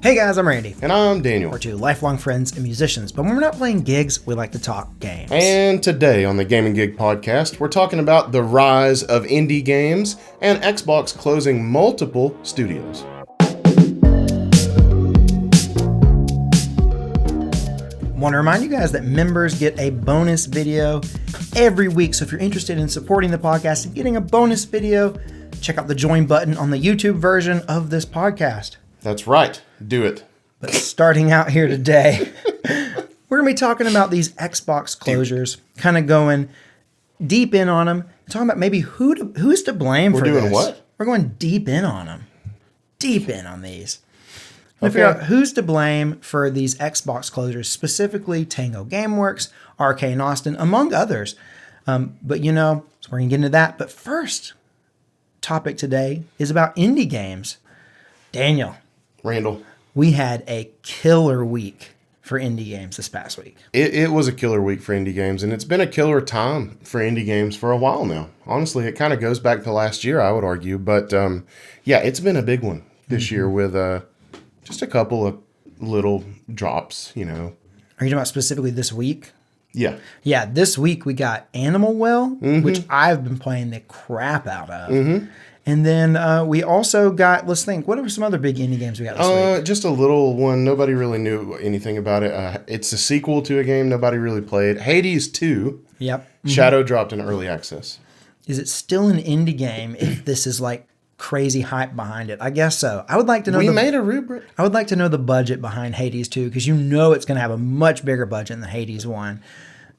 Hey guys, I'm Randy. And I'm Daniel. We're two lifelong friends and musicians, but when we're not playing gigs, we like to talk games. And today on the Gaming Gig Podcast, we're talking about the rise of indie games and Xbox closing multiple studios. Want to remind you guys that members get a bonus video every week, so if you're interested in supporting the podcast and getting a bonus video, check out the join button on the YouTube version of this podcast. That's right. Do it. But starting out here today, we're going to be talking about these Xbox closures, kind of going deep in on them, talking about maybe who's to blame for this. We're doing what? We're going deep in on them. Deep in on these. We'll figure out who's to blame for these Xbox closures, specifically Tango Gameworks, Arkane Austin, among others. But so we're going to get into that. But first topic today is about indie games. Daniel. Randall. We had a killer week for indie games this past week. It was a killer week for indie games, and it's been a killer time for indie games for a while now. Honestly, it kind of goes back to last year, I would argue. But it's been a big one this year with just a couple of little drops, Are you talking about specifically this week? Yeah. Yeah, this week we got Animal Well, which I've been playing the crap out of. And then we also got, let's think, what are some other big indie games we got this week? Just a little one. Nobody really knew anything about it. It's a sequel to a game nobody really played. Hades 2. Yep. Shadow dropped in early access. Is it still an indie game if this is like crazy hype behind it? I guess so. I would like to know. We made a rubric. I would like to know the budget behind Hades 2 because it's going to have a much bigger budget than Hades 1.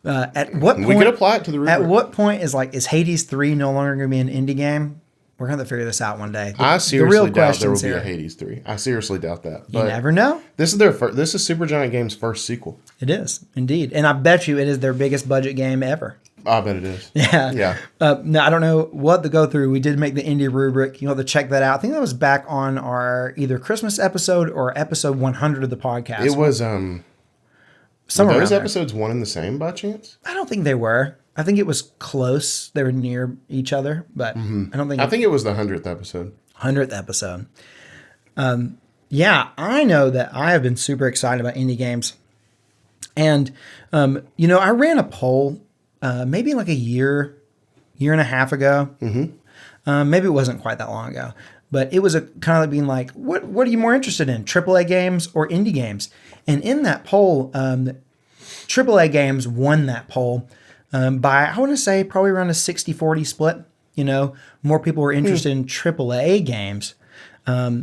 At what point? We could apply it to the rubric. At what point is Hades 3 no longer going to be an indie game? We're going to have to figure this out one day. I seriously doubt there will be a Hades 3. I seriously doubt that. But you never know. This is this is Supergiant Games' first sequel. It is, indeed. And I bet you it is their biggest budget game ever. I bet it is. Yeah. Yeah. Now, I don't know what to go through. We did make the indie rubric. You'll have to check that out. I think that was back on our either Christmas episode or episode 100 of the podcast. It was, somewhere were those around episodes one and the same by chance? I don't think they were. I think it was close. They were near each other, but I don't think... I think it was the 100th episode. 100th episode. I know that I have been super excited about indie games. And, I ran a poll maybe like a year and a half ago. Maybe it wasn't quite that long ago. But it was a kind of like being like, what are you more interested in, AAA games or indie games? And in that poll, AAA games won that poll. By, I want to say, probably around a 60-40 split. More people were interested in AAA games. But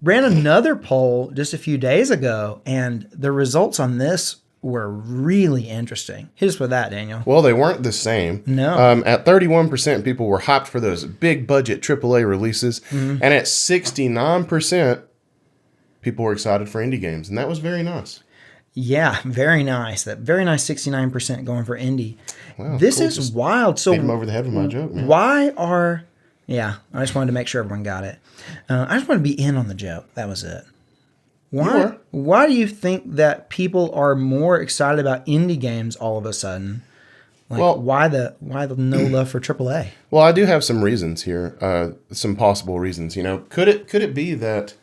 ran another poll just a few days ago, and the results on this were really interesting. Hit us with that, Daniel. Well, they weren't the same. No. At 31%, people were hyped for those big budget AAA releases, and at 69%, people were excited for indie games, and that was very nice. Yeah, very nice. That very nice 69% going for indie. Wow, this cool. is Just wild. So beat him over the head with my joke, man. I just wanted to make sure everyone got it. I just wanted to be in on the joke. That was it. Why do you think that people are more excited about indie games all of a sudden? Why the no love for AAA? Well, I do have some reasons here, some possible reasons. Could it be that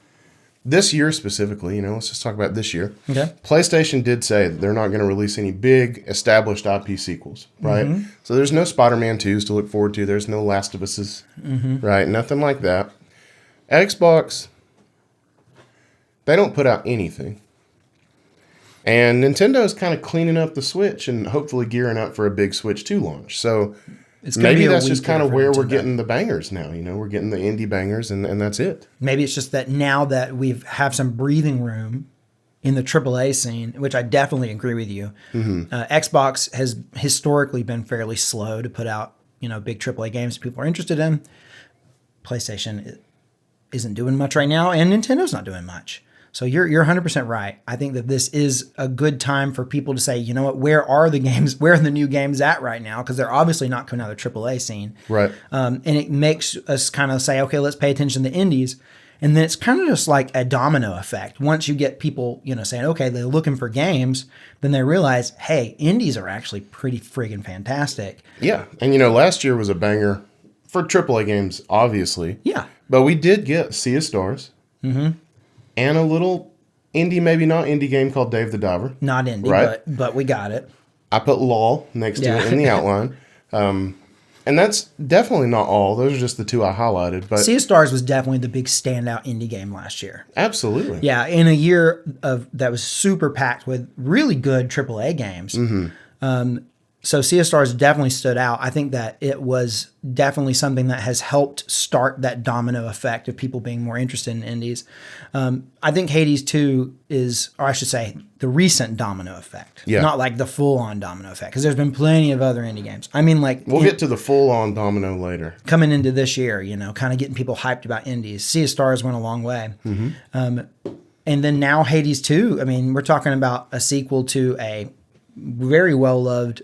this year specifically, let's just talk about this year. Okay. PlayStation did say that they're not going to release any big established IP sequels, right? So there's no Spider-Man 2s to look forward to. There's no Last of Us's, right? Nothing like that. Xbox, they don't put out anything. And Nintendo's kind of cleaning up the Switch and hopefully gearing up for a big Switch 2 launch. So maybe that's just kind of where we're getting the bangers now. We're getting the indie bangers, and that's it. Maybe it's just that now that we have some breathing room in the AAA scene, which I definitely agree with you. Xbox has historically been fairly slow to put out, big AAA games people are interested in. PlayStation isn't doing much right now, and Nintendo's not doing much. So you're 100% right. I think that this is a good time for people to say, you know what, where are the games? Where are the new games at right now? Because they're obviously not coming out of the AAA scene. Right. And it makes us kind of say, okay, let's pay attention to the indies. And then it's kind of just like a domino effect. Once you get people, saying, okay, they're looking for games, then they realize, hey, indies are actually pretty friggin' fantastic. Yeah. And, last year was a banger for AAA games, obviously. Yeah. But we did get Sea of Stars. Mm-hmm. And a little indie, maybe not indie game called Dave the Diver. Not indie, right? but we got it. I put LOL next to it in the outline. And that's definitely not all. Those are just the two I highlighted. But Sea of Stars was definitely the big standout indie game last year. Absolutely. Yeah, in a year that was super packed with really good AAA games. So Sea of Stars definitely stood out. I think that it was definitely something that has helped start that domino effect of people being more interested in indies. I think Hades 2 is, or I should say, the recent domino effect. Yeah. Not like the full-on domino effect, because there's been plenty of other indie games. I mean, like... We'll get to the full-on domino later. Coming into this year, kind of getting people hyped about indies. Sea of Stars went a long way. And then now Hades 2, I mean, we're talking about a sequel to a very well loved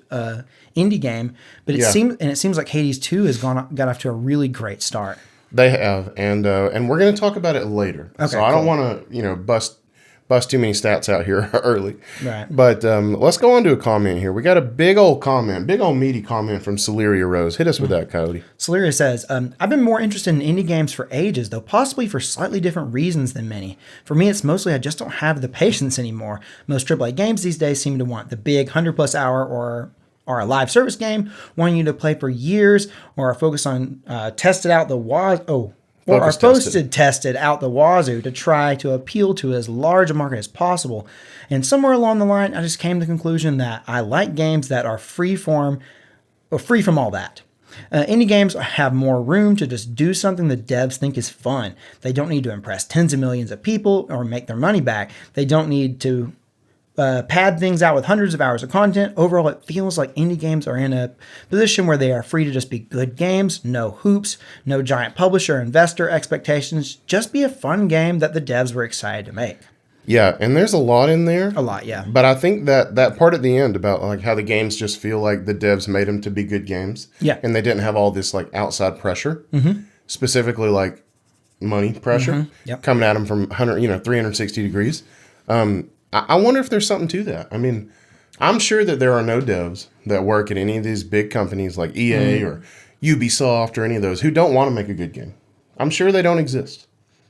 indie game, but it seems like Hades 2 has got off to a really great start. They have, and we're going to talk about it later. Okay, so I don't want to bust too many stats out here early. Right. But let's go on to a comment here. We got a big old meaty comment from Celeria Rose. Hit us with that, Cody. Celeria says, I've been more interested in indie games for ages, though possibly for slightly different reasons than many. For me, it's mostly I just don't have the patience anymore. Most AAA games these days seem to want the big 100-plus hour or a live service game, wanting you to play for years, or are focused on tested out the tested out the wazoo to try to appeal to as large a market as possible. And somewhere along the line, I just came to the conclusion that I like games that are free from all that. Indie games have more room to just do something the devs think is fun. They don't need to impress tens of millions of people or make their money back. They don't need to pad things out with hundreds of hours of content. Overall, it feels like indie games are in a position where they are free to just be good games, no hoops, no giant publisher investor expectations, just be a fun game that the devs were excited to make. Yeah, and there's a lot in there. A lot, yeah. But I think that part at the end about like how the games just feel like the devs made them to be good games. Yeah. And they didn't have all this like outside pressure, specifically like money pressure coming at them from 360 degrees. I wonder if there's something to that. I mean, I'm sure that there are no devs that work at any of these big companies like EA or Ubisoft or any of those who don't want to make a good game. I'm sure they don't exist.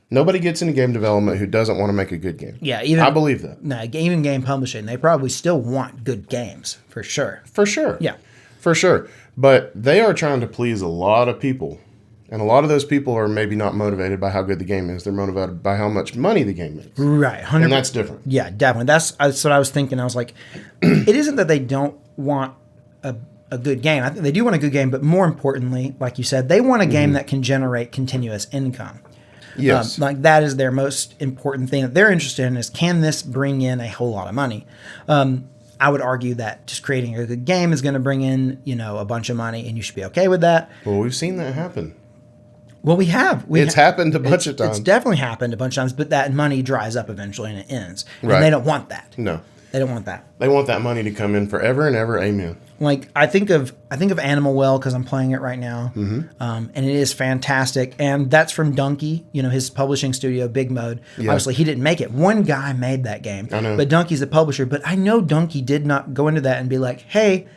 Nobody gets into game development who doesn't want to make a good game. Yeah, I believe that. No, even game publishing, they probably still want good games, for sure. For sure. Yeah. For sure. But they are trying to please a lot of people. And a lot of those people are maybe not motivated by how good the game is. They're motivated by how much money the game makes. Right. 100%. And that's different. Yeah, definitely. That's what I was thinking. I was like, it isn't that they don't want a good game. I think they do want a good game, but more importantly, like you said, they want a game that can generate continuous income. Yes. Like that is their most important thing that they're interested in is, can this bring in a whole lot of money? I would argue that just creating a good game is going to bring in, a bunch of money, and you should be okay with that. Well, we've seen that happen. Well, we have. It's happened a bunch of times. It's definitely happened a bunch of times, but that money dries up eventually and it ends. And right. They don't want that. No. They don't want that. They want that money to come in forever and ever. Amen. Like I think of Animal Well because I'm playing it right now, and it is fantastic. And that's from Donkey, his publishing studio, Big Mode. Yeah. Obviously, he didn't make it. One guy made that game. I know. But Donkey's the publisher. But I know Donkey did not go into that and be like, hey,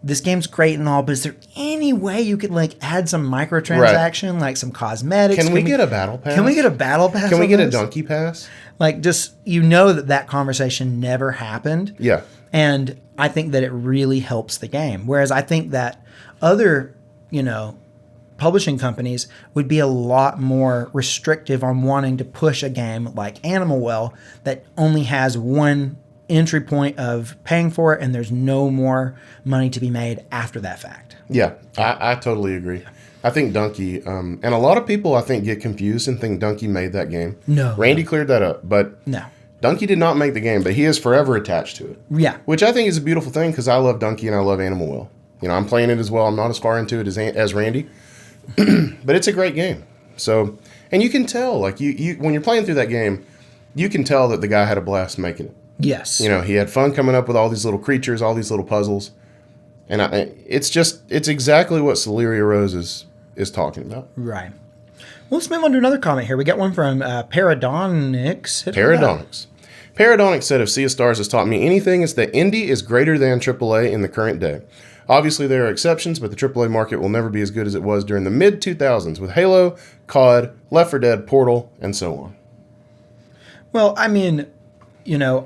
this game's great and all, but is there any way you could add some microtransaction, like some cosmetics? Can we get a battle pass? Can we get a battle pass? Can we get a donkey pass? Just, that conversation never happened. Yeah. And I think that it really helps the game. Whereas I think that other, publishing companies would be a lot more restrictive on wanting to push a game like Animal Well that only has one entry point of paying for it, and there's no more money to be made after that fact. Yeah, I totally agree. I think Donkey, and a lot of people I think get confused and think Donkey made that game. No. Randy cleared that up, but no. Donkey did not make the game, but he is forever attached to it. Yeah. Which I think is a beautiful thing because I love Donkey and I love Animal Well. I'm playing it as well. I'm not as far into it as Randy, but it's a great game. So, and you can tell, you when you're playing through that game, you can tell that the guy had a blast making it. Yes. He had fun coming up with all these little creatures, all these little puzzles. And it's exactly what Celeria Rose is talking about. Right. Well, let's move on to another comment here. We got one from Paradonix. Paradonix said, if Sea of Stars has taught me anything, it's that indie is greater than AAA in the current day. Obviously, there are exceptions, but the AAA market will never be as good as it was during the mid-2000s with Halo, COD, Left 4 Dead, Portal, and so on. Well, I mean,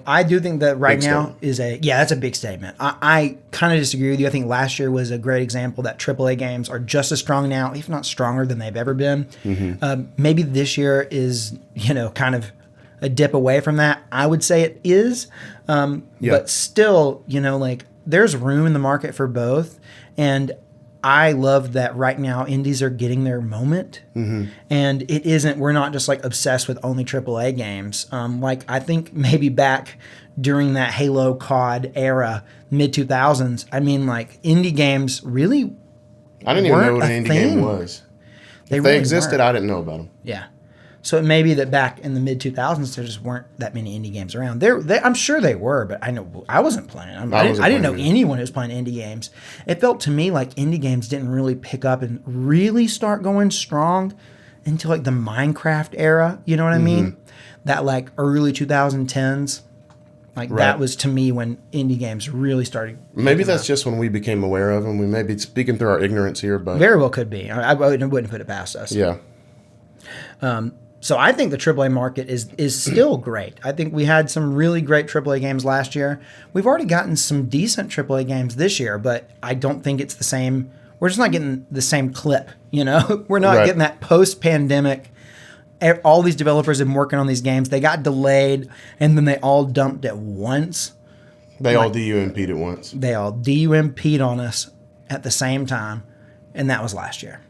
I do think that right Big now statement. that's a big statement. I kind of disagree with you. I think last year was a great example that AAA games are just as strong now, if not stronger than they've ever been. Maybe this year is, kind of a dip away from that. I would say it is. But still, there's room in the market for both. And I love that right now indies are getting their moment. And we're not just like obsessed with only AAA games. I think maybe back during that Halo COD era, mid 2000s, indie games really I didn't even know what an indie game was. If they existed, I didn't know about them. Yeah. So it may be that back in the mid 2000s, there just weren't that many indie games around. I'm sure they were, but I wasn't playing. I didn't know anyone who was playing indie games. It felt to me like indie games didn't really pick up and really start going strong until like the Minecraft era. You know what I mean? That like early 2010s. That was to me when indie games really started. Maybe that's just when we became aware of them. We may be speaking through our ignorance here, but very well could be. I wouldn't put it past us. Yeah. So I think the AAA market is still great. I think we had some really great AAA games last year. We've already gotten some decent AAA games this year, but I don't think it's the same. We're just not getting the same clip, We're not getting that post-pandemic. All these developers have been working on these games. They got delayed, and then they all dumped at once. They all DUMP'd at once. They all DUMP'd on us at the same time, and that was last year.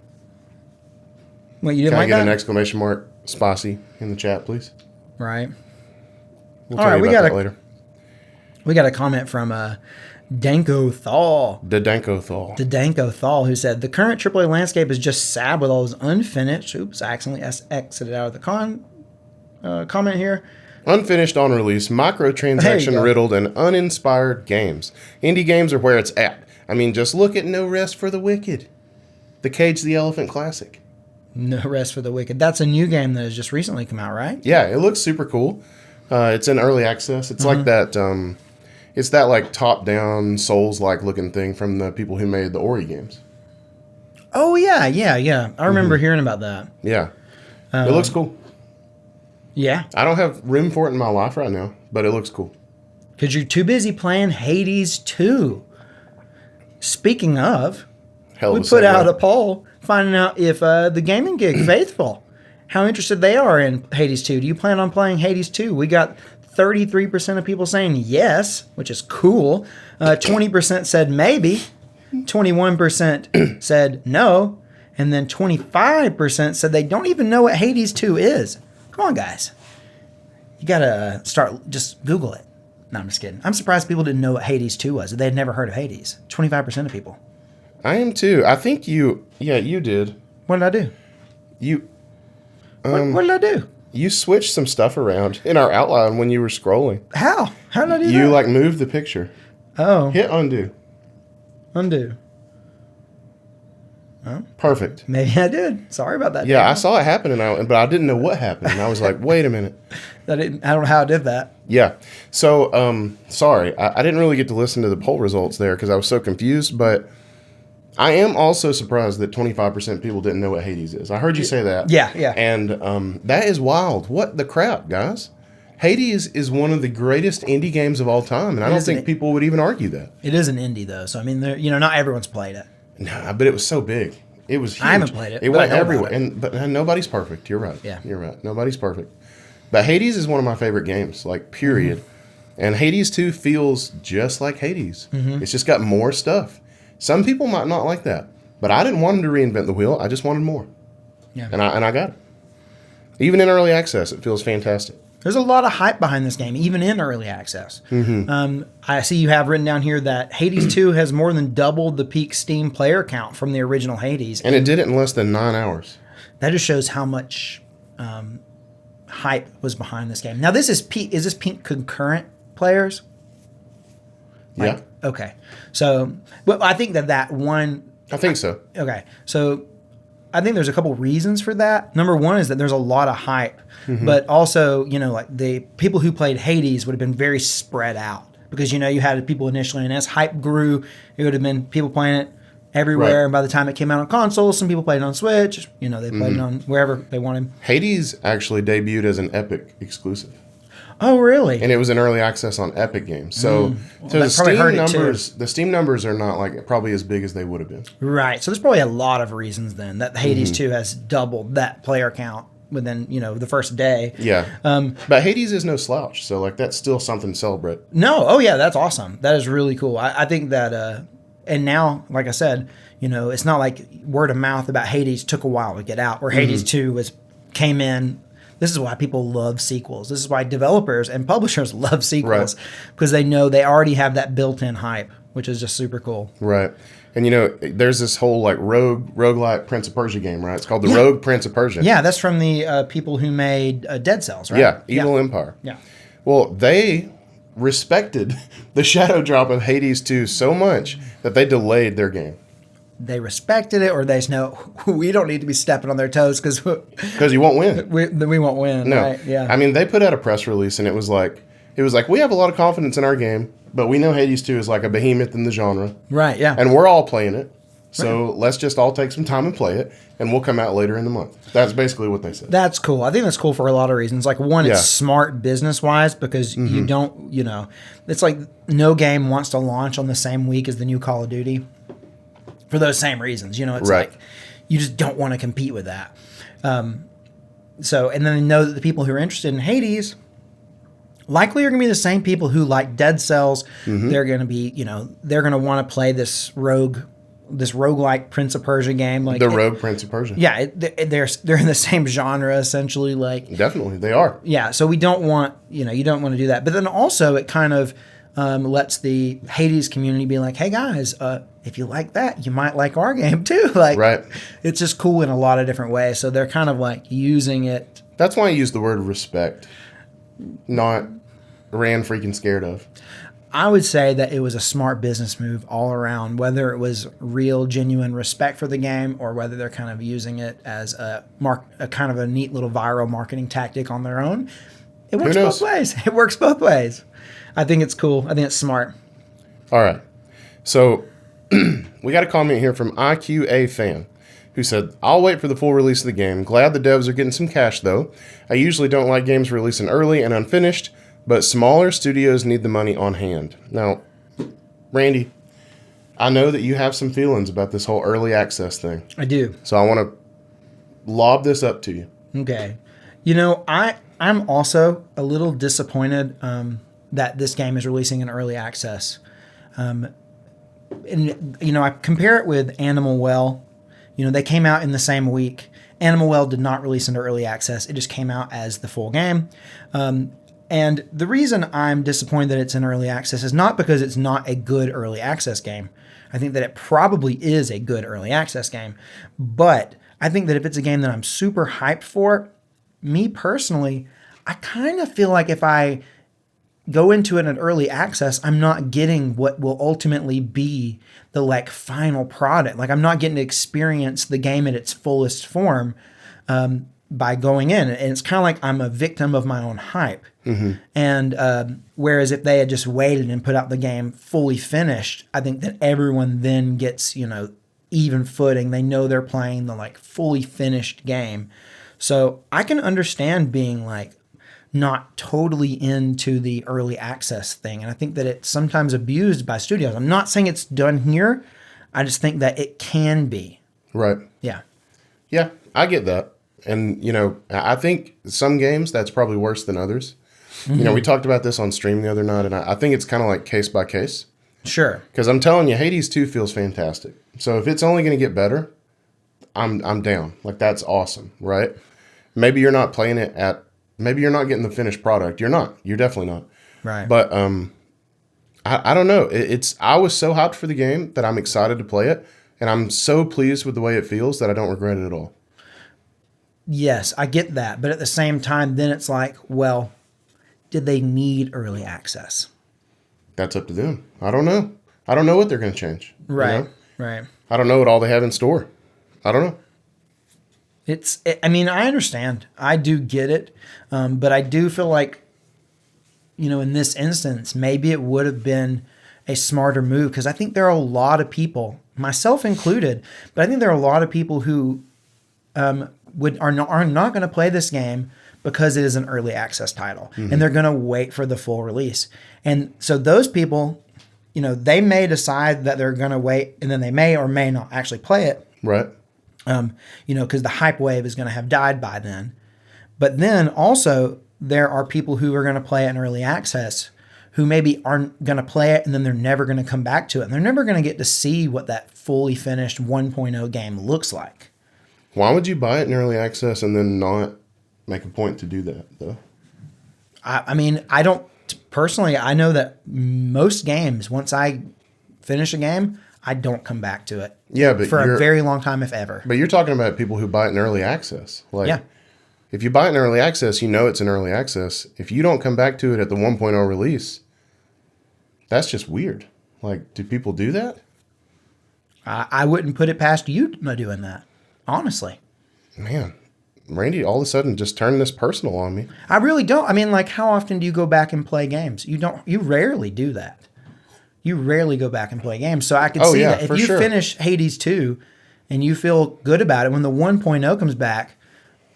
Well, you didn't Can I like get that? an exclamation mark, Spicy, in the chat, please? Right. We'll tell you about that later. We got a comment from Danko Thal. The Danko Thal, who said, the current AAA landscape is just sad with all those unfinished. Oops, I accidentally exited out of the comment here. Unfinished on release, microtransaction-riddled, and uninspired games. Indie games are where it's at. Just look at No Rest for the Wicked. The Cage the Elephant Classic. No Rest for the Wicked. That's a new game that has just recently come out, right? Yeah, it looks super cool. It's in early access. It's like that. It's that like top-down Souls-like looking thing from the people who made the Ori games. Oh yeah. I remember hearing about that. Yeah, it looks cool. Yeah, I don't have room for it in my life right now, but it looks cool. Because you're too busy playing Hades 2. Speaking of, we put out a poll finding out if the Gaming Gig faithful, how interested they are in Hades 2. Do you plan on playing Hades 2? We got 33% of people saying yes, which is cool. 20% said maybe. 21% said no. And then 25% said they don't even know what Hades 2 is. Come on, guys. You got to just Google it. No, I'm just kidding. I'm surprised people didn't know what Hades 2 was. They had never heard of Hades. 25% of people. I am too. I think you did. What did I do? What did I do? You switched some stuff around in our outline when you were scrolling. How? How did I do that? You moved the picture. Oh. Hit undo. Undo. Oh. Perfect. Maybe I did. Sorry about that. Yeah, I saw it happen, but I didn't know what happened. And I was like, wait a minute. I don't know how I did that. Yeah. So, sorry. I didn't really get to listen to the poll results there because I was so confused, but I am also surprised that 25% of people didn't know what Hades is. I heard you say that. Yeah. And that is wild. What the crap, guys? Hades is one of the greatest indie games of all time, and I don't think people would even argue that. It is an indie, though. So, not everyone's played it. Nah, but it was so big. It was huge. I haven't played it. It went everywhere. But nobody's perfect. You're right. Yeah. You're right. Nobody's perfect. But Hades is one of my favorite games, period. Mm-hmm. And Hades 2 feels just like Hades. Mm-hmm. It's just got more stuff. Some people might not like that. But I didn't want them to reinvent the wheel. I just wanted more. Yeah. And I got it. Even in early access, it feels fantastic. There's a lot of hype behind this game, even in early access. Mm-hmm. I see you have written down here that Hades 2 has more than doubled the peak Steam player count from the original Hades. And it did it in less than 9 hours. That just shows how much hype was behind this game. Now, is this peak concurrent players? Yeah. Okay. So, I think that one... I think so. Okay. So, I think there's a couple reasons for that. Number one is that there's a lot of hype, but also, the people who played Hades would have been very spread out because, you had people initially, and as hype grew, it would have been people playing it everywhere. Right. And by the time it came out on consoles, some people played it on Switch. They played it on wherever they wanted. Hades actually debuted as an Epic exclusive. Oh, really? And it was in early access on Epic Games. So, the Steam numbers are not like probably as big as they would have been. Right. So there's probably a lot of reasons then that Hades 2 has doubled that player count within, the first day. Yeah. But Hades is no slouch. So like that's still something to celebrate. No. Oh yeah, that's awesome. That is really cool. I think that and now, like I said, it's not like word of mouth about Hades took a while to get out, where Hades 2 came in. This is why people love sequels. This is why developers and publishers love sequels, because they know they already have that built-in hype, which is just super cool. Right. And there's this whole like roguelike Prince of Persia game, right? It's called the Rogue Prince of Persia. Yeah, that's from the people who made Dead Cells, right? Yeah, Evil Empire. Yeah. Well, they respected the shadow drop of Hades 2 so much that they delayed their game. They respected it, or they just know we don't need to be stepping on their toes because you won't win. We won't win. No, right? Yeah. I mean, they put out a press release, and it was like we have a lot of confidence in our game, but we know Hades 2 is like a behemoth in the genre, right? Yeah, and we're all playing it. So let's just all take some time and play it, and we'll come out later in the month. That's basically what they said. That's cool. I think that's cool for a lot of reasons. Like one, it's smart business wise because you don't, it's like no game wants to launch on the same week as the new Call of Duty. For those same reasons, it's like you just don't want to compete with that. So, and then they know that the people who are interested in Hades likely are going to be the same people who like Dead Cells. They're going to be, they're going to want to play this roguelike Prince of Persia game, like Rogue Prince of Persia. Yeah, they're in the same genre essentially. Like definitely, they are. Yeah, so we don't want you don't want to do that. But then also it kind of lets the Hades community be like, hey guys, if you like that, you might like our game too. Like, it's just cool in a lot of different ways. So they're kind of like using it. That's why I use the word respect, not ran freaking scared of. I would say that it was a smart business move all around, whether it was real, genuine respect for the game or whether they're kind of using it as a kind of a neat little viral marketing tactic on their own. It works both ways. It works both ways. I think it's cool. I think it's smart. All right. So we got a comment here from IQA Fan who said, I'll wait for the full release of the game. Glad the devs are getting some cash, though. I usually don't like games releasing early and unfinished, but smaller studios need the money on hand. Now, Randy, I know that you have some feelings about this whole early access thing. I do. So I want to lob this up to you. Okay. I'm also a little disappointed that this game is releasing in early access. And, I compare it with Animal Well. They came out in the same week. Animal Well did not release into early access. It just came out as the full game. And the reason I'm disappointed that it's in early access is not because it's not a good early access game. I think that it probably is a good early access game. But I think that if it's a game that I'm super hyped for, me personally, I kind of feel like if I go into it in early access, I'm not getting what will ultimately be the final product. Like I'm not getting to experience the game at its fullest form by going in. And it's kind of like I'm a victim of my own hype. And whereas if they had just waited and put out the game fully finished, I think that everyone then gets, even footing. They know they're playing the fully finished game. So I can understand being not totally into the early access thing. And I think that it's sometimes abused by studios. I'm not saying it's done here. I just think that it can be. Right. Yeah. Yeah, I get that. And, I think some games that's probably worse than others. We talked about this on stream the other night, and I think it's kind of like case by case. Sure. Because I'm telling you, Hades 2 feels fantastic. So if it's only going to get better, I'm down. That's awesome, right? Maybe you're not playing it maybe you're not getting the finished product. You're not. You're definitely not. Right. But I don't know. I was so hyped for the game that I'm excited to play it, and I'm so pleased with the way it feels that I don't regret it at all. Yes, I get that. But at the same time, then it's well, did they need early access? That's up to them. I don't know. I don't know what they're going to change. Right. Right. I don't know what all they have in store. I don't know. I understand. I do get it. But I do feel like in this instance, maybe it would have been a smarter move, because I think there are a lot of people, myself included, but I think there are a lot of people who are not going to play this game because it is an early access title, and they're going to wait for the full release. And so those people, they may decide that they're going to wait, and then they may or may not actually play it. Right. Because the hype wave is going to have died by then. But then also there are people who are going to play it in early access who maybe aren't going to play it, and then they're never going to come back to it. And they're never going to get to see what that fully finished 1.0 game looks like. Why would you buy it in early access and then not make a point to do that, though? I mean, I don't personally. I know that most games, once I finish a game, I don't come back to it. Yeah, but for a very long time, if ever. But you're talking about people who buy it in early access. Like, yeah. If you buy it in early access, it's in early access. If you don't come back to it at the 1.0 release, that's just weird. Like, do people do that? I wouldn't put it past you doing that, honestly. Man, Randy all of a sudden just turned this personal on me. I really don't. I mean, like, how often do you go back and play games? You rarely do that. You rarely go back and play games. So I could see that if you finish Hades 2 and you feel good about it, when the 1.0 comes back,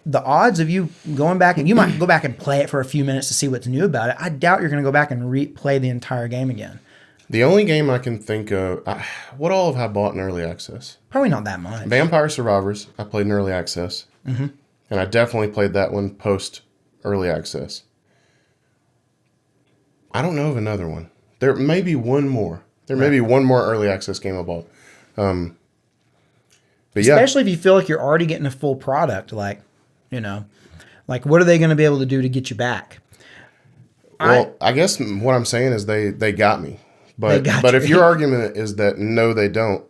the odds of you going back, and you might go back and play it for a few minutes to see what's new about it. I doubt you're going to go back and replay the entire game again. The only game I can think of, what all have I bought in early access? Probably not that much. Vampire Survivors, I played in early access. Mm-hmm. And I definitely played that one post early access. I don't know of another one. There may be one more. There may be one more early access game I bought. But especially if you feel like you're already getting a full product, like what are they going to be able to do to get you back? Well, I guess what I'm saying is they got me. But if your argument is that no, they don't,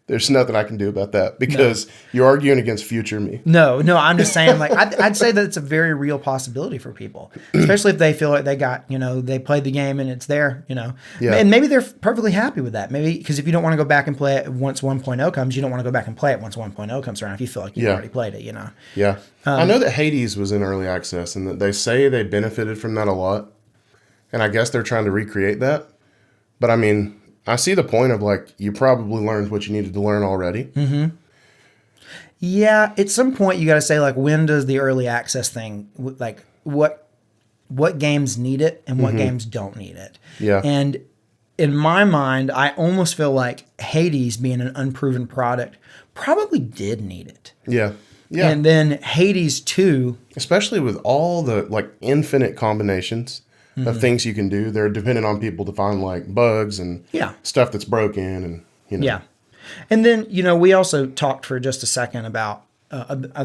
there's nothing I can do about that, because you're arguing against future me. No, I'm just saying, like, I'd say that it's a very real possibility for people, especially if they feel like they got, they played the game and it's there, Yeah. And maybe they're perfectly happy with that. Maybe because if you don't want to go back and play it once 1.0 comes, you don't want to go back and play it once 1.0 comes around if you feel like you've already played it, Yeah. I know that Hades was in early access, and that they say they benefited from that a lot. And I guess they're trying to recreate that. But I mean, I see the point of, like, you probably learned what you needed to learn already. Mm-hmm. Yeah, at some point you got to say, like, when does the early access thing, like, what games need it and what games don't need it? Yeah. And in my mind, I almost feel like Hades, being an unproven product, probably did need it. Yeah. Yeah. And then Hades 2, especially with all the, like, infinite combinations of things you can do. They're dependent on people to find, like, bugs and stuff that's broken, and Yeah. And then, we also talked for just a second about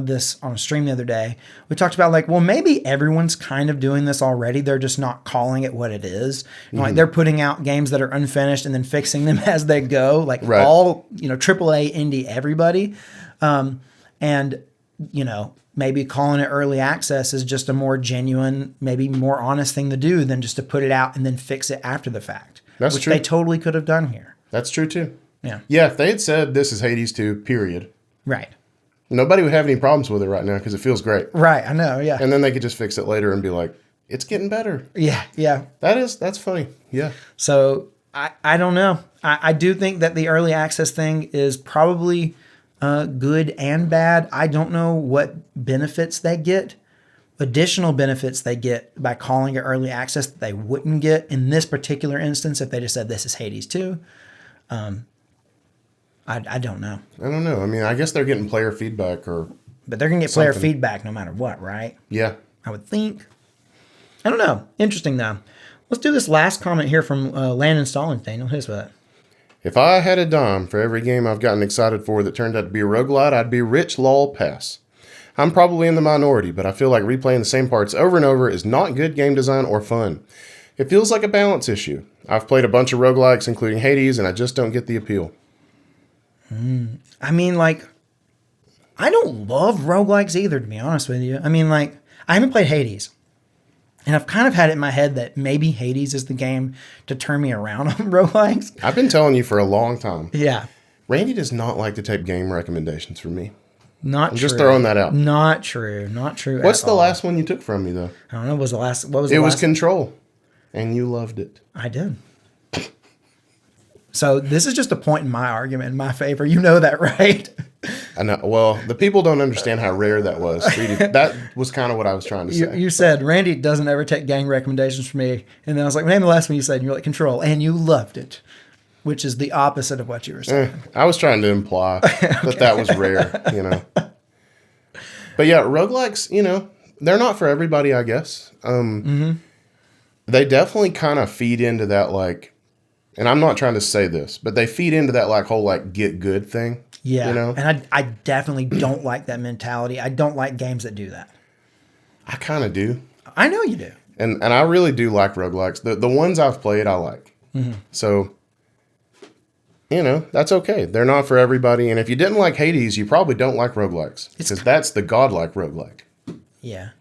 this on a stream the other day. We talked about, like, well, maybe everyone's kind of doing this already. They're just not calling it what it is. Like, they're putting out games that are unfinished and then fixing them as they go. Like, all, AAA, indie, everybody. And, maybe calling it early access is just a more genuine, maybe more honest thing to do than just to put it out and then fix it after the fact. That's which true. They totally could have done here. That's true too. Yeah. Yeah, if they had said this is Hades 2, period. Right. Nobody would have any problems with it right now because it feels great. Right, I know, yeah. And then they could just fix it later and be like, it's getting better. Yeah. That's funny. Yeah. So I don't know. I do think that the early access thing is probably good and bad. I don't know what benefits they get, additional benefits they get by calling it early access that they wouldn't get in this particular instance if they just said this is Hades 2. I don't know. I don't know. I mean, I guess they're getting player feedback, but they're going to get player feedback no matter what, right? Yeah. I would think. I don't know. Interesting, though. Let's do this last comment here from Landon Stallings. Daniel, hit us with it. If I had a dime for every game I've gotten excited for that turned out to be a roguelite, I'd be rich, lol, pass. I'm probably in the minority, but I feel like replaying the same parts over and over is not good game design or fun. It feels like a balance issue. I've played a bunch of roguelikes, including Hades, and I just don't get the appeal. I mean, like, I don't love roguelikes either, to be honest with you. I mean, like, I haven't played Hades. And I've kind of had it in my head that maybe Hades is the game to turn me around on roguelikes. I've been telling you for a long time. Yeah. Randy does not like to take game recommendations from me. I'm just throwing that out. Not true. What's the last one you took from me, though? I don't know. What was the last? It was Control. And you loved it. I did. So this is just a point in my argument in my favor. You know that, right? I know. Well, the people don't understand how rare that was. That was kind of what I was trying to say. You said, Randy doesn't ever take gang recommendations from me. And then I was like, name the last one you said. And you're like, Control. And you loved it, which is the opposite of what you were saying. I was trying to imply that was rare, you know. But yeah, roguelikes, you know, they're not for everybody, I guess. They definitely kind of feed into that, like, and I'm not trying to say this, but they feed into that like whole like get good thing. Yeah. You know? And I definitely don't like that mentality. I don't like games that do that. I kind of do. I know you do. And I really do like roguelikes. The ones I've played, I like. So, you know, that's okay. They're not for everybody. And if you didn't like Hades, you probably don't like roguelikes. Because that's the godlike roguelike. Yeah.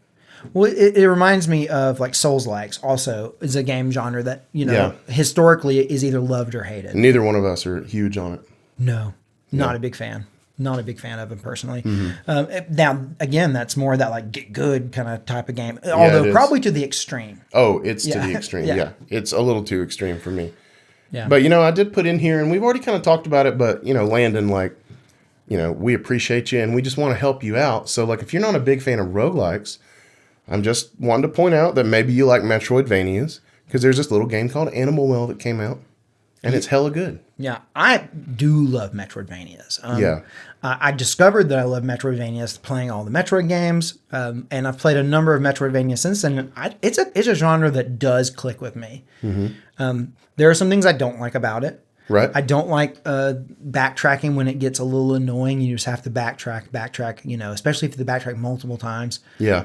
Well, it reminds me of like Souls-likes also is a game genre that, you know, historically is either loved or hated. Neither one of us are huge on it. No, not a big fan. Not a big fan of them personally. Now, again, that's more that like get good kind of type of game. Although probably to the extreme. Oh, it's to the extreme. Yeah. It's a little too extreme for me. Yeah. But, you know, I did put in here, and we've already kind of talked about it, but, you know, Landon, like, you know, we appreciate you, and we just want to help you out. So, like, if you're not a big fan of roguelikes, I'm just wanting to point out that maybe you like Metroidvanias, because there's this little game called Animal Well that came out, and it's hella good. Yeah, I do love Metroidvanias. Yeah. I discovered that I love Metroidvanias playing all the Metroid games, and I've played a number of Metroidvanias since then. It's a genre that does click with me. There are some things I don't like about it. Right. I don't like backtracking when it gets a little annoying. You just have to backtrack, you know, especially if you backtrack multiple times. Yeah.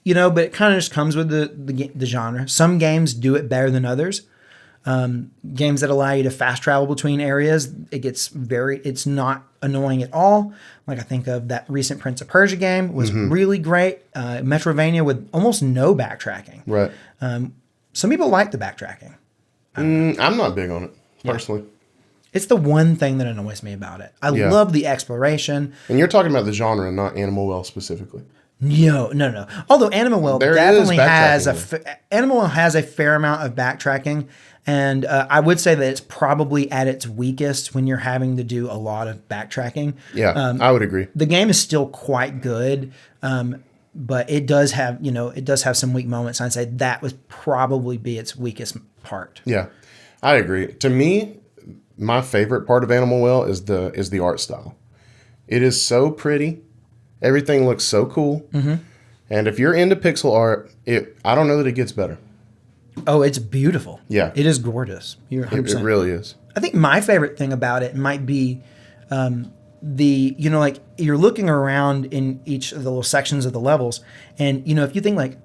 You know, but it kind of just comes with the genre. Some games do it better than others. Games that allow you to fast travel between areas, it's not annoying at all. Like I think of that recent Prince of Persia game was really great. Metroidvania with almost no backtracking. Right. Some people like the backtracking. I'm not big on it, personally. It's the one thing that annoys me about it. I love the exploration. And you're talking about the genre and not Animal Well specifically. No. Although Animal Well definitely has Animal Well has a fair amount of backtracking, and I would say that it's probably at its weakest when you're having to do a lot of backtracking. Yeah, I would agree. The game is still quite good, but it does have some weak moments. I'd say that would probably be its weakest part. Yeah, I agree. To me, my favorite part of Animal Well is the art style. It is so pretty. Everything looks so cool. And if you're into pixel art, I don't know that it gets better. Oh, it's beautiful. Yeah. It is gorgeous. You're 100%. It really is. I think my favorite thing about it might be like you're looking around in each of the little sections of the levels, and, you know, if you think like,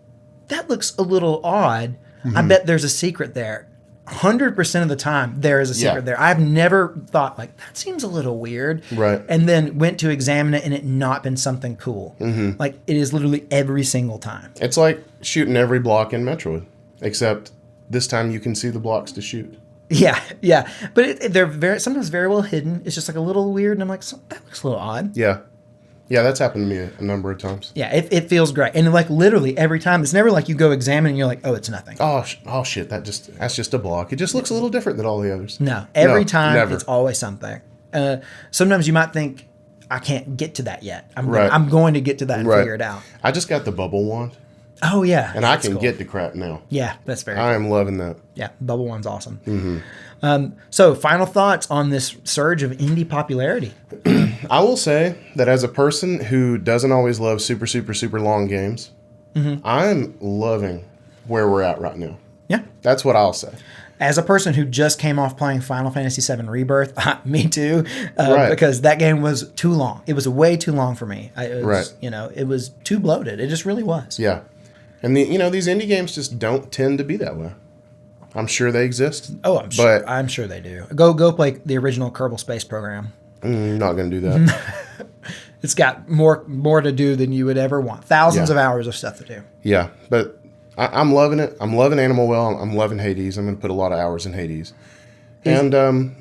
that looks a little odd, I bet there's a secret there. 100% of the time there is a secret there. I've never thought like, that seems a little weird. Right. And then went to examine it and it not been something cool. Like it is literally every single time. It's like shooting every block in Metroid, except this time you can see the blocks to shoot. Yeah. But they're sometimes very well hidden. It's just like a little weird. And I'm like, that looks a little odd. Yeah, that's happened to me a number of times. Yeah, it feels great. And like literally every time, it's never like you go examine and you're like, oh, it's nothing. Oh shit, that's just a block. It just looks a little different than all the others. No, every time never. It's always something. Sometimes you might think, I can't get to that yet. I'm going to get to that and figure it out. I just got the bubble wand. Oh, yeah. And I can get to crap now. Yeah, that's very I am loving that. Yeah, bubble wand's awesome. So final thoughts on this surge of indie popularity. I will say that as a person who doesn't always love super, super, super long games, I'm loving where we're at right now. Yeah. That's what I'll say. As a person who just came off playing Final Fantasy VII Rebirth, me too, Right. because that game was too long. It was way too long for me. Right. You know, it was too bloated. It just really was. Yeah. And these indie games just don't tend to be that way. I'm sure they exist. Oh, I'm sure they do. Go play the original Kerbal Space Program. Not going to do that. It's got more to do than you would ever want. Thousands of hours of stuff to do. Yeah, but I'm loving it. I'm loving Animal Well. I'm loving Hades. I'm going to put a lot of hours in Hades. And,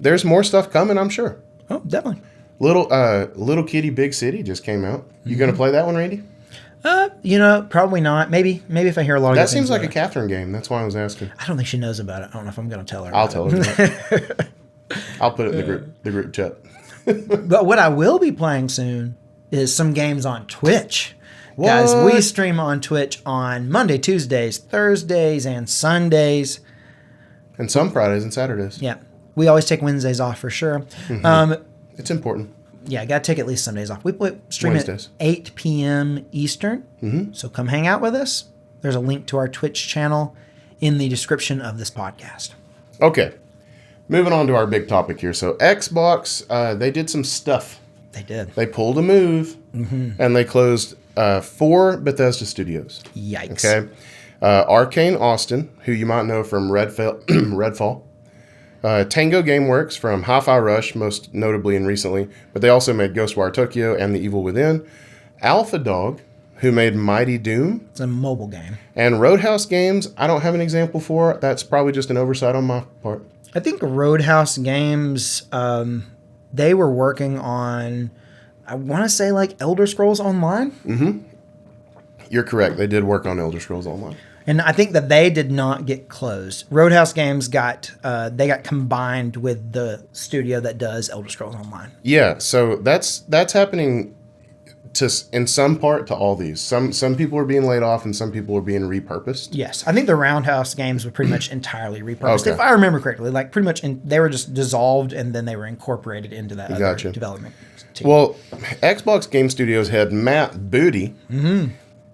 there's more stuff coming, I'm sure. Oh, definitely. Little Kitty Big City just came out. You going to play that one, Randy? Probably not. Maybe if I hear a lot of That good seems things like a about Catherine game. That's why I was asking. it. I don't think she knows about it. I don't know if I'm going to tell her. I'll about tell it. her. About it. I'll put it in the group chat. But what I will be playing soon is some games on Twitch. What? Guys, we stream on Twitch on Monday, Tuesdays, Thursdays, and Sundays. And some Fridays and Saturdays. Yeah. We always take Wednesdays off for sure. It's important. Yeah, got to take at least some days off. We stream Wednesdays. at 8 p.m. Eastern. So come hang out with us. There's a link to our Twitch channel in the description of this podcast. Okay. Moving on to our big topic here. So Xbox, they did some stuff. They did. They pulled a move, and they closed 4 Bethesda studios. Yikes. Okay. Arkane Austin, who you might know from Redfall. Tango Gameworks from Hi-Fi Rush, most notably and recently, but they also made Ghostwire Tokyo and The Evil Within. Alpha Dog, who made Mighty Doom. It's a mobile game. And Roadhouse Games, I don't have an example for. That's probably just an oversight on my part. I think Roadhouse Games, they were working on, I want to say like Elder Scrolls Online. You're correct. They did work on Elder Scrolls Online. And I think that they did not get closed. Roadhouse Games got combined with the studio that does Elder Scrolls Online. Yeah, so that's happening in some part to all these. Some people are being laid off and some people are being repurposed. Yes, I think the Roundhouse Games were pretty much entirely repurposed, Okay. if I remember correctly. Like pretty much, they were just dissolved and then they were incorporated into that other Gotcha. development team. Well, Xbox Game Studios head Matt Booty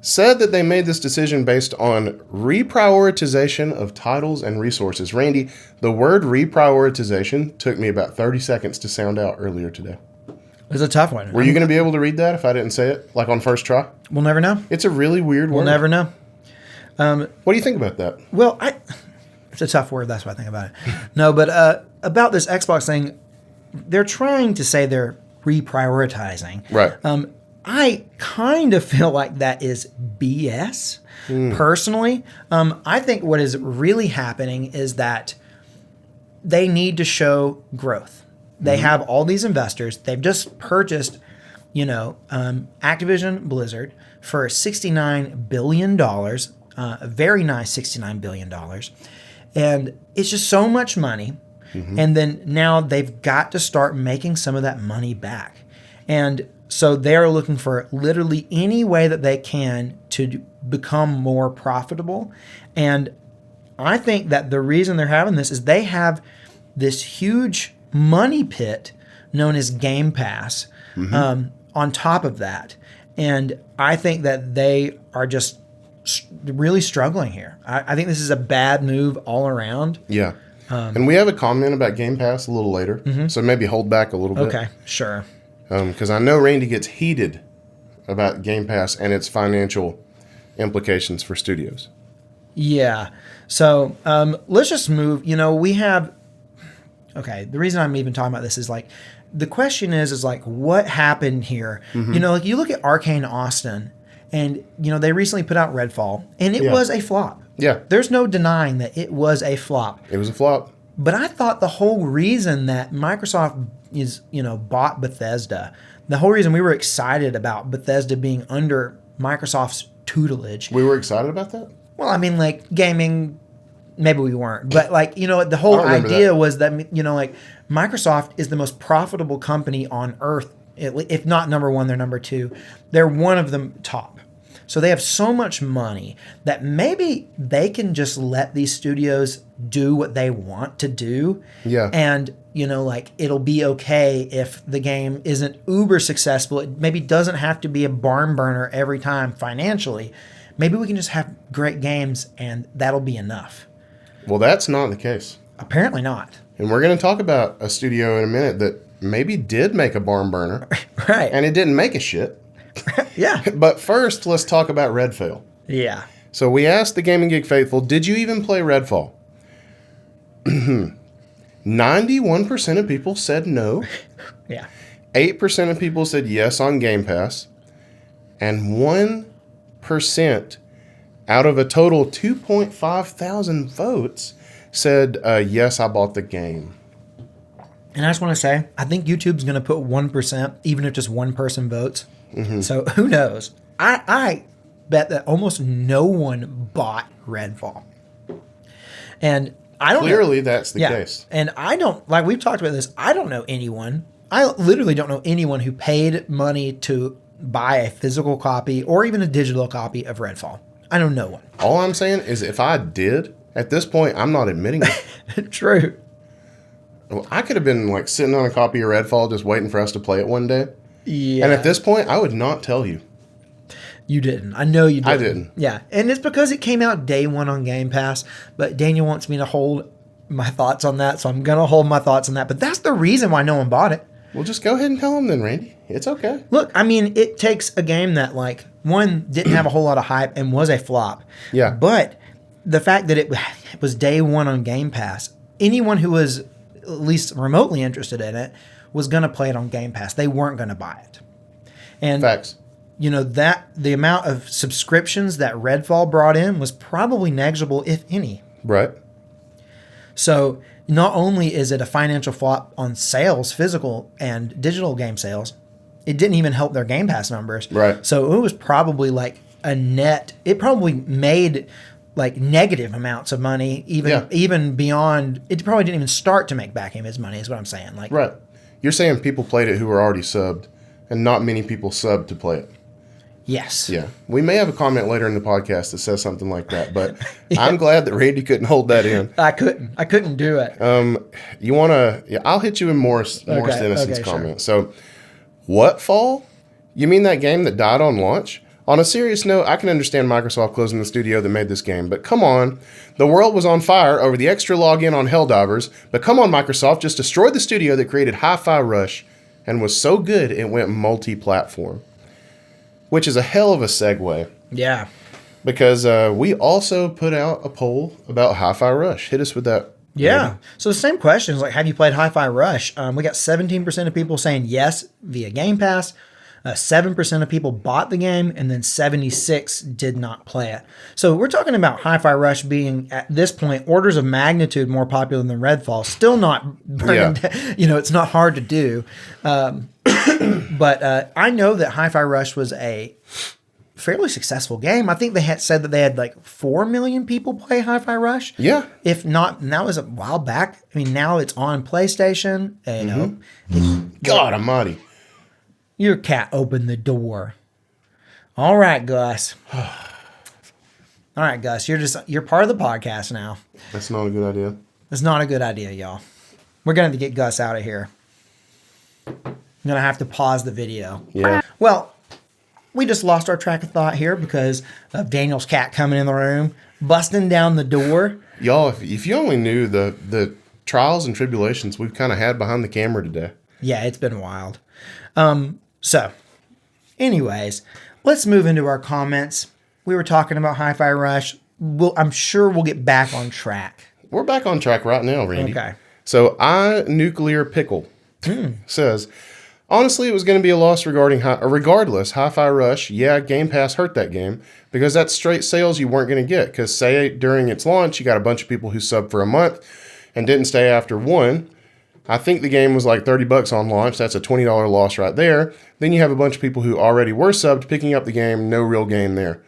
said that they made this decision based on reprioritization of titles and resources. Randy, the word reprioritization took me about 30 seconds to sound out earlier today. It was a tough one. Were you going to be able to read that if I didn't say it, like on first try? We'll never know. It's a really weird word. We'll never know. What do you think about that? Well, it's a tough word. That's what I think about it. No, but about this Xbox thing, they're trying to say they're reprioritizing. Right. I kind of feel like that is BS, personally. I think what is really happening is that they need to show growth. They have all these investors. They've just purchased, Activision Blizzard for $69 billion, a very nice $69 billion. And it's just so much money. And then now they've got to start making some of that money back. And so they're looking for literally any way that they can to become more profitable. And I think that the reason they're having this is they have this huge money pit known as Game Pass on top of that. And I think that they are just really struggling here. I think this is a bad move all around. Yeah. And we have a comment about Game Pass a little later, so maybe hold back a little bit. Okay, sure. Because I know Randy gets heated about Game Pass and its financial implications for studios. Yeah. So let's just move. We have. Okay. The reason I'm even talking about this is like the question is like what happened here? Like you look at Arkane Austin, and they recently put out Redfall, and it was a flop. Yeah. There's no denying that it was a flop. It was a flop. But I thought the whole reason that Microsoft bought Bethesda, the whole reason we were excited about Bethesda being under Microsoft's tutelage. We were excited about that? Well, I mean, like gaming, maybe we weren't. But like, the whole idea was that, Microsoft is the most profitable company on earth. If not number one, they're number two. They're one of the top. So they have so much money that maybe they can just let these studios do what they want to do. Yeah. And, it'll be okay if the game isn't uber successful. It maybe doesn't have to be a barn burner every time financially. Maybe we can just have great games and that'll be enough. Well, that's not the case. Apparently not. And we're going to talk about a studio in a minute that maybe did make a barn burner. Right. And it didn't make a shit. Yeah. But first, let's talk about Redfall. Yeah. So we asked the Gaming Geek faithful, did you even play Redfall? 91% of people said no. Yeah. 8% of people said yes on Game Pass. And 1% out of a total 2.5 thousand votes said, yes, I bought the game. And I just want to say, I think YouTube's going to put 1%, even if just one person votes. So who knows? I bet that almost no one bought Redfall. And I don't Clearly, that's the case. And I don't, like we've talked about this, I don't know anyone. I literally don't know anyone who paid money to buy a physical copy or even a digital copy of Redfall. I know no one. All I'm saying is if I did, at this point, I'm not admitting it. True. Well, I could have been like sitting on a copy of Redfall just waiting for us to play it one day. Yeah. And at this point, I would not tell you. You didn't. I know you didn't. I didn't. Yeah. And it's because it came out day one on Game Pass. But Daniel wants me to hold my thoughts on that. So I'm going to hold my thoughts on that. But that's the reason why no one bought it. Well, just go ahead and tell him then, Randy. It's okay. Look, I mean, it takes a game that, like, one, didn't have a whole lot of hype and was a flop. Yeah. But the fact that it was day one on Game Pass, anyone who was at least remotely interested in it was going to play it on Game Pass. They weren't going to buy it. And Facts. You know, that the amount of subscriptions that Redfall brought in was probably negligible, if any. Right. So not only is it a financial flop on sales, physical and digital game sales, it didn't even help their Game Pass numbers. Right. So it was probably like a net. It probably made like negative amounts of money, even beyond. It probably didn't even start to make back his money. Is what I'm saying. Like, right. You're saying people played it who were already subbed, and not many people subbed to play it. Yes. Yeah. We may have a comment later in the podcast that says something like that, but I'm glad that Randy couldn't hold that in. I couldn't do it. You want to? Yeah, I'll hit you in Morris Dennison's comment. Sure. So, what fall? You mean that game that died on launch? On a serious note, I can understand Microsoft closing the studio that made this game, but come on. The world was on fire over the extra login on Helldivers, but come on, Microsoft, just destroyed the studio that created Hi-Fi Rush and was so good it went multi-platform. Which is a hell of a segue. Yeah. Because we also put out a poll about Hi-Fi Rush. Hit us with that. Yeah. Maybe. So the same questions, like, have you played Hi-Fi Rush? We got 17% of people saying yes via Game Pass. 7% of people bought the game, and then 76 did not play it. So we're talking about Hi-Fi Rush being, at this point, orders of magnitude more popular than Redfall. Still not burning, it's not hard to do. But I know that Hi-Fi Rush was a fairly successful game. I think they said that they had like 4 million people play Hi-Fi Rush. Yeah. If not, and that was a while back. I mean, now it's on PlayStation. God almighty. Your cat opened the door. All right, Gus. All right, Gus. You're part of the podcast now. That's not a good idea. That's not a good idea, y'all. We're going to get Gus out of here. I'm going to have to pause the video. Yeah. Well, we just lost our track of thought here because of Daniel's cat coming in the room, busting down the door. Y'all, if you only knew the trials and tribulations we've kind of had behind the camera today. Yeah, it's been wild. So, anyways, let's move into our comments. We were talking about Hi-Fi Rush. I'm sure we'll get back on track. We're back on track right now, Randy. Okay. So, Nuclear Pickle says, honestly, it was going to be a loss regardless. Hi-Fi Rush, Game Pass hurt that game because that's straight sales you weren't going to get. Because say during its launch, you got a bunch of people who subbed for a month and didn't stay after one. I think the game was like $30 on launch. That's a $20 loss right there. Then you have a bunch of people who already were subbed picking up the game. No real gain there.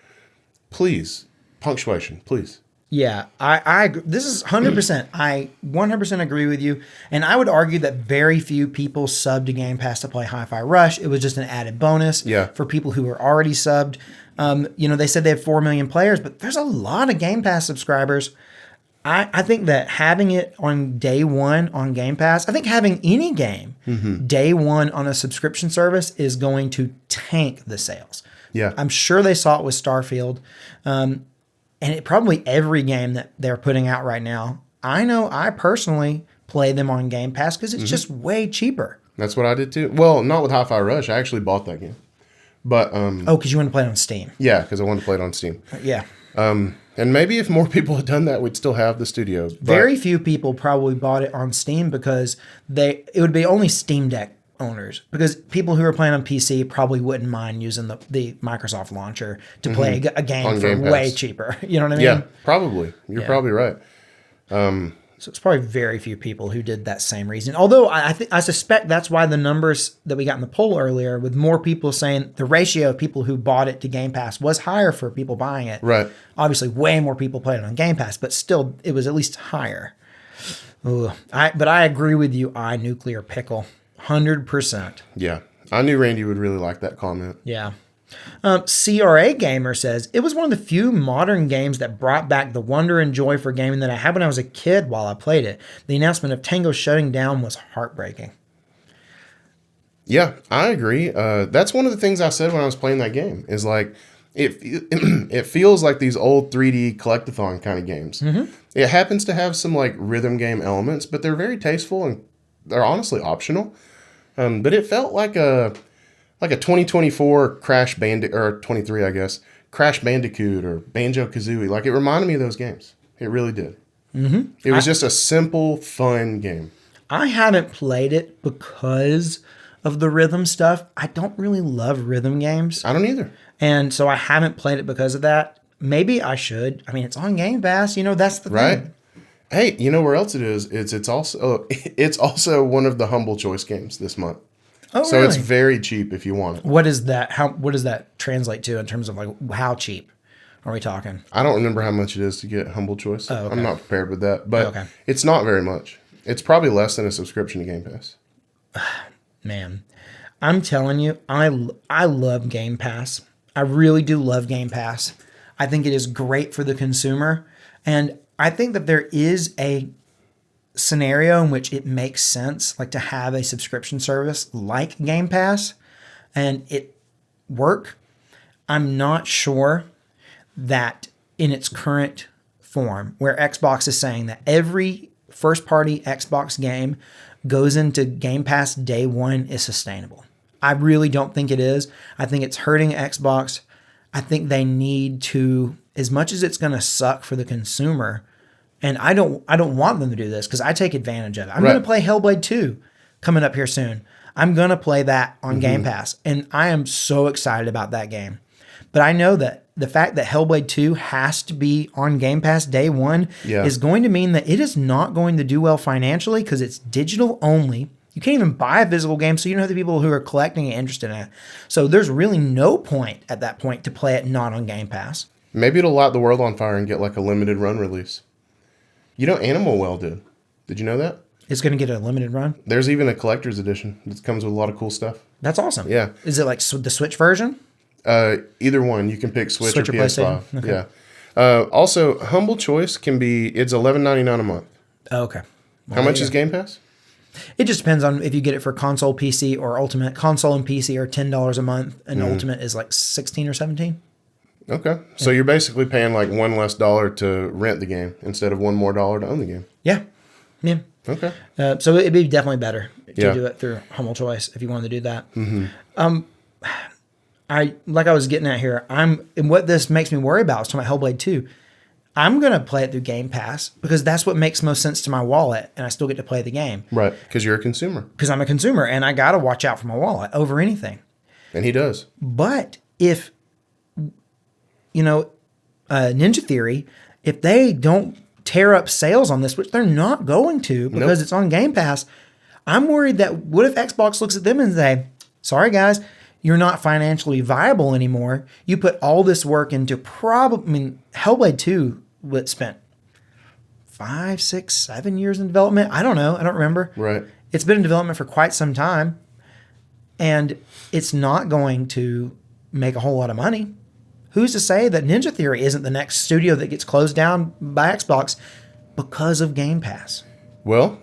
Please, punctuation, please. Yeah, I agree. This is 100%. I 100% agree with you. And I would argue that very few people subbed to Game Pass to play Hi-Fi Rush. It was just an added bonus for people who were already subbed. They said they have 4 million players, but there's a lot of Game Pass subscribers. I think that having it on day one on Game Pass, I think having any game day one on a subscription service is going to tank the sales. Yeah. I'm sure they saw it with Starfield. And probably every game that they're putting out right now. I know I personally play them on Game Pass because it's just way cheaper. That's what I did too. Well, not with Hi-Fi Rush. I actually bought that game. But because you want to play it on Steam. Yeah, because I wanted to play it on Steam. Yeah. And maybe if more people had done that, we'd still have the studio. Very few people probably bought it on Steam because it would be only Steam Deck owners. Because people who are playing on PC probably wouldn't mind using the Microsoft launcher to play a game for way cheaper. You know what I mean? Yeah, probably. You're probably right. So it's probably very few people who did that same reason. Although I suspect that's why the numbers that we got in the poll earlier, with more people saying the ratio of people who bought it to Game Pass was higher for people buying it. Right. Obviously, way more people played it on Game Pass, but still, it was at least higher. But I agree with you. Nuclear Pickle, 100%. Yeah, I knew Randy would really like that comment. Yeah. CRA Gamer says, it was one of the few modern games that brought back the wonder and joy for gaming that I had when I was a kid while I played it. The announcement of Tango shutting down was heartbreaking. Yeah, I agree. That's one of the things I said when I was playing that game, is like, it feels like these old 3D collectathon kind of games. Mm-hmm. It happens to have some like rhythm game elements, but they're very tasteful and they're honestly optional. But it felt like a 2024 Crash Bandicoot, or 23, I guess, Crash Bandicoot or Banjo-Kazooie. Like, it reminded me of those games. It really did. Mm-hmm. It was just a simple, fun game. I haven't played it because of the rhythm stuff. I don't really love rhythm games. I don't either. And so I haven't played it because of that. Maybe I should. I mean, it's on Game Pass. That's the right thing. Hey, you know where else it is? It's also one of the Humble Choice games this month. Oh, so really? It's very cheap if you want it. What is that? What does that translate to in terms of like how cheap are we talking? I don't remember how much it is to get Humble Choice. Oh, okay. I'm not prepared with that, but It's not very much. It's probably less than a subscription to Game Pass. Man, I'm telling you, I love Game Pass. I really do love Game Pass. I think it is great for the consumer, and I think that there is a scenario in which it makes sense, like to have a subscription service like Game Pass and it work. I'm not sure that in its current form, where Xbox is saying that every first-party Xbox game goes into Game Pass day one, is sustainable. I really don't think it is. I think it's hurting Xbox. I think they need to, as much as it's going to suck for the consumer, and I don't want them to do this because I take advantage of it. I'm going to play Hellblade 2 coming up here soon. I'm going to play that on Game Pass, and I am so excited about that game. But I know that the fact that Hellblade 2 has to be on Game Pass day one is going to mean that it is not going to do well financially because it's digital only. You can't even buy a physical game, so you don't have the people who are collecting and interested in it. So there's really no point at that point to play it not on Game Pass. Maybe it'll light the world on fire and get like a limited run release. Animal Well did. Did you know that? It's going to get a limited run? There's even a collector's edition that comes with a lot of cool stuff. That's awesome. Yeah. Is it like the Switch version? Either one. You can pick Switch or PS5. Okay. Yeah. Also, Humble Choice it's $11.99 a month. Oh, okay. Well, how much is Game Pass? It just depends on if you get it for console, PC, or Ultimate. Console and PC are $10 a month, and Ultimate is like $16 or $17. Okay. So you're basically paying like $1 less to rent the game instead of $1 more to own the game. Yeah. Yeah. Okay. So it'd be definitely better to do it through Humble Choice if you wanted to do that. Mm-hmm. I was getting at here, and what this makes me worry about is talking about Hellblade 2. I'm going to play it through Game Pass because that's what makes most sense to my wallet, and I still get to play the game. Right, because you're a consumer. Because I'm a consumer, and I got to watch out for my wallet over anything. And he does. But if, Ninja Theory, if they don't tear up sales on this, which they're not going to because it's on Game Pass, I'm worried that what if Xbox looks at them and say, sorry guys, you're not financially viable anymore. You put all this work into Hellblade 2 spent 5, 6, 7 years in development. I don't know. I don't remember. Right. It's been in development for quite some time, and it's not going to make a whole lot of money. Who's to say that Ninja Theory isn't the next studio that gets closed down by Xbox because of Game Pass? Well,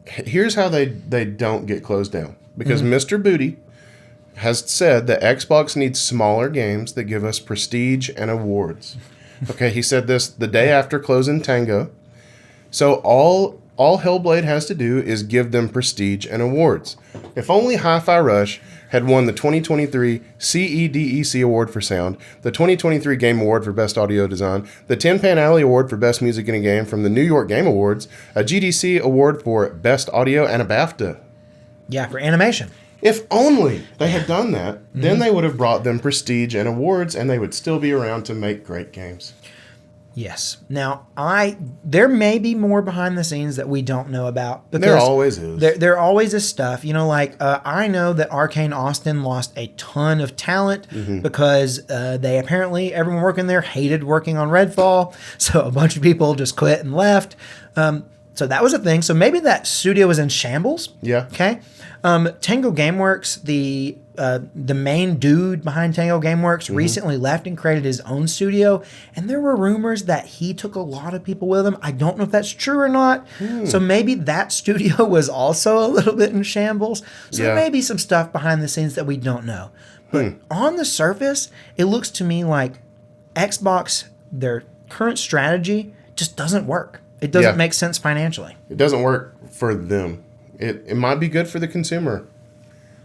here's how they don't get closed down. Because Mr. Booty has said that Xbox needs smaller games that give us prestige and awards. Okay, he said this the day after closing Tango. So all Hellblade has to do is give them prestige and awards. If only Hi-Fi Rush had won the 2023 CEDEC Award for Sound, the 2023 Game Award for Best Audio Design, the Tin Pan Alley Award for Best Music in a Game from the New York Game Awards, a GDC Award for Best Audio, and a BAFTA. Yeah, for animation. If only they had done that, then they would have brought them prestige and awards, and they would still be around to make great games. Yes. Now, there may be more behind the scenes that we don't know about. Because there always is. There always is stuff. I know that Arkane Austin lost a ton of talent because they apparently, everyone working there hated working on Redfall. So a bunch of people just quit and left. So that was a thing. So maybe that studio was in shambles. Yeah. Okay. Tango Gameworks, the main dude behind Tango Gameworks, recently left and created his own studio. And there were rumors that he took a lot of people with him. I don't know if that's true or not. So maybe that studio was also a little bit in shambles. So there may be some stuff behind the scenes that we don't know. But on the surface, it looks to me like Xbox, their current strategy just doesn't work. It doesn't make sense financially. It doesn't work for them. It might be good for the consumer.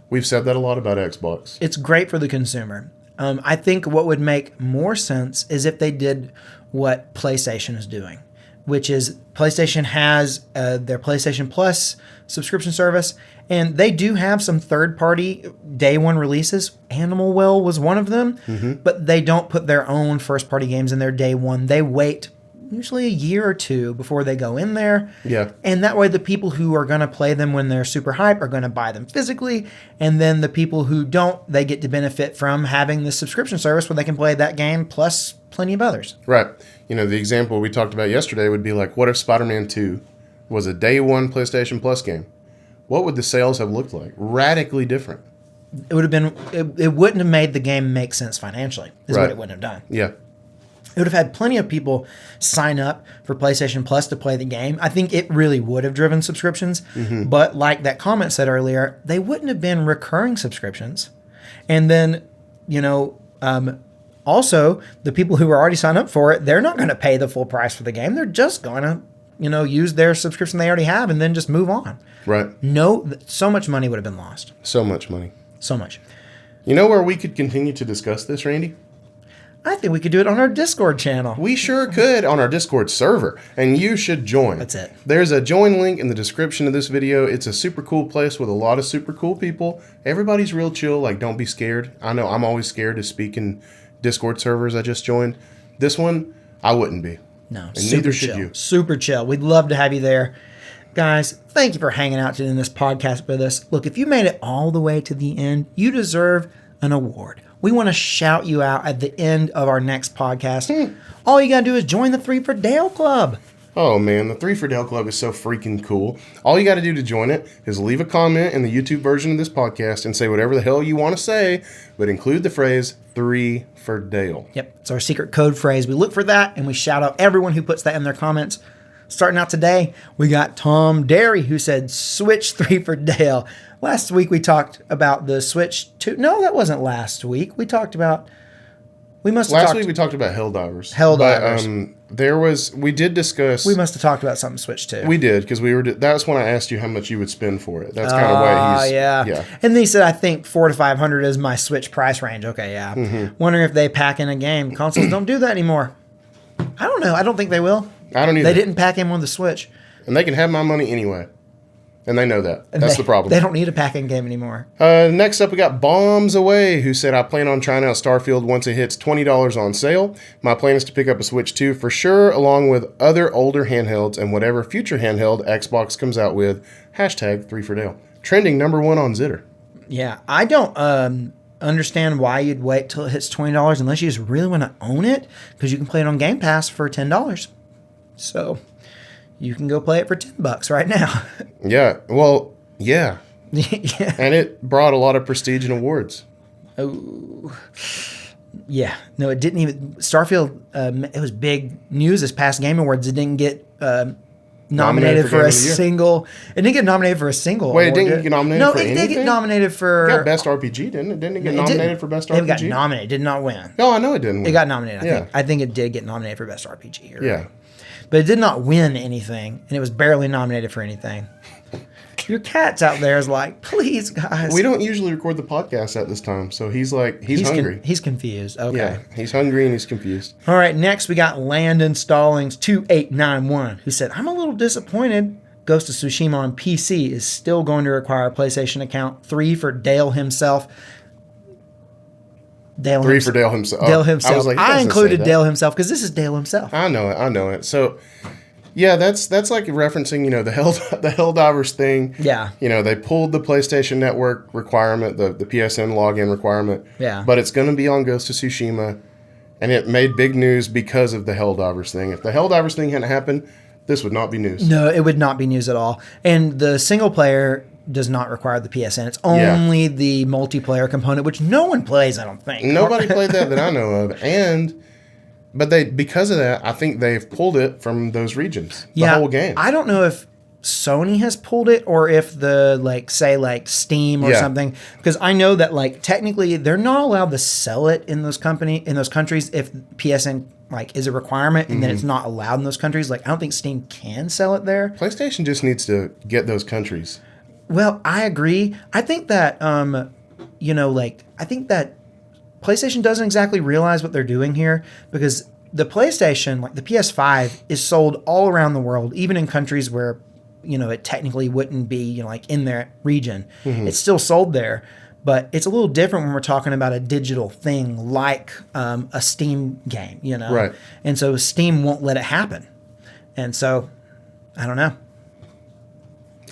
We've said that a lot about Xbox. It's great for the consumer. I think what would make more sense is if they did what PlayStation is doing, which is PlayStation has their PlayStation Plus subscription service, and they do have some third-party day one releases. Animal Well was one of them, but they don't put their own first-party games in their day one. They wait usually a year or two before they go in there. Yeah. And that way the people who are going to play them when they're super hype are going to buy them physically. And then the people who don't, they get to benefit from having the subscription service where they can play that game plus plenty of others. Right. The example we talked about yesterday would be like, what if Spider-Man 2 was a day one PlayStation Plus game? What would the sales have looked like? Radically different. It would have been, it wouldn't have made the game make sense financially, is what it wouldn't have done. Yeah. It would have had plenty of people sign up for PlayStation Plus to play the game. I think it really would have driven subscriptions. But like that comment said earlier, they wouldn't have been recurring subscriptions. And then, also the people who were already signed up for it, they're not going to pay the full price for the game. They're just going to, use their subscription they already have and then just move on. Right. So much money would have been lost. So much money. So much. You know where we could continue to discuss this, Randy? I think we could do it on our Discord channel. We sure could on our Discord server, and you should join. That's it. There's a join link in the description of this video. It's a super cool place with a lot of super cool people. Everybody's real chill. Like, don't be scared. I know I'm always scared to speak in Discord servers I just joined. This one, I wouldn't be. No, and neither should you. Super chill. We'd love to have you there. Guys, thank you for hanging out in this podcast with us. Look, if you made it all the way to the end, you deserve an award. We want to shout you out at the end of our next podcast. All you got to do is join the 3 for Dale Club. Oh, man, the 3 for Dale Club is so freaking cool. All you got to do to join it is leave a comment in the YouTube version of this podcast and say whatever the hell you want to say, but include the phrase 3 for Dale. Yep, it's our secret code phrase. We look for that, and we shout out everyone who puts that in their comments. Starting out today, we got Tom Derry, who said, Switch 3 for Dale. Last week, we talked about the Switch 2. No, that wasn't last week. We talked about... Last week, we talked about Helldivers. Helldivers. We did discuss... We must have talked about something Switch 2. We did, because that's when I asked you how much you would spend for it. That's kind of why he's... Yeah. And then he said, I think $400 to $500 is my Switch price range. Okay, yeah. Wondering if they pack in a game. Consoles don't do that anymore. I don't know. I don't think they will. I don't either. They didn't pack in on the Switch. And they can have my money anyway. And they know that. That's the problem. They don't need a pack-in game anymore. Next up, we got Bombs Away, who said, I plan on trying out Starfield once it hits $20 on sale. My plan is to pick up a Switch 2 for sure, along with other older handhelds and whatever future handheld Xbox comes out with. Hashtag 3 for Dale. Trending #1 on Zitter. Yeah, I don't understand why you'd wait till it hits $20 unless you just really want to own it, because you can play it on Game Pass for $10. So... you can go play it for $10 right now. Yeah. Well, yeah. Yeah. And it brought a lot of prestige and awards. Oh. Yeah. No, it didn't even... Starfield, it was big news this past Game Awards. It didn't get nominated for a single... It didn't get nominated for a single Wait, award, it didn't get nominated for anything? No, it did get nominated for... It got Best RPG, didn't it? Didn't it get nominated for Best RPG? It got nominated. Did not win. No, I know it didn't win. It got nominated. I think it did get nominated for Best RPG. Yeah. Right. But it did not win anything, and it was barely nominated for anything. Your cat's out there is like, please, guys. We don't usually record the podcast at this time, so he's hungry. He's confused. Okay. Yeah, he's hungry and he's confused. All right, next we got Landon Stallings 2891, who said, I'm a little disappointed Ghost of Tsushima on PC is still going to require a PlayStation account. 3 for Dale himself. Dale Three for Dale himself. Dale himself. I was like, I included Dale himself because this is Dale himself. I know it. So, yeah, that's like referencing, the Helldivers thing. Yeah. They pulled the PlayStation Network requirement, the PSN login requirement. Yeah. But it's going to be on Ghost of Tsushima, and it made big news because of the Helldivers thing. If the Helldivers thing hadn't happened, this would not be news. No, it would not be news at all. And the single player does not require the PSN. It's only the multiplayer component, which no one plays, I don't think. Nobody played that I know of. But because of that, I think they've pulled it from those regions. The whole game. I don't know if Sony has pulled it or if the say Steam or something, because I know that technically they're not allowed to sell it in those countries if PSN is a requirement, and then it's not allowed in those countries. I don't think Steam can sell it there. PlayStation just needs to get those countries. Well, I agree. I think that I think that PlayStation doesn't exactly realize what they're doing here, because the PlayStation, the PS5, is sold all around the world, even in countries where it technically wouldn't be in their region. It's still sold there, but it's a little different when we're talking about a digital thing like a Steam game, Right. And so Steam won't let it happen, and so I don't know.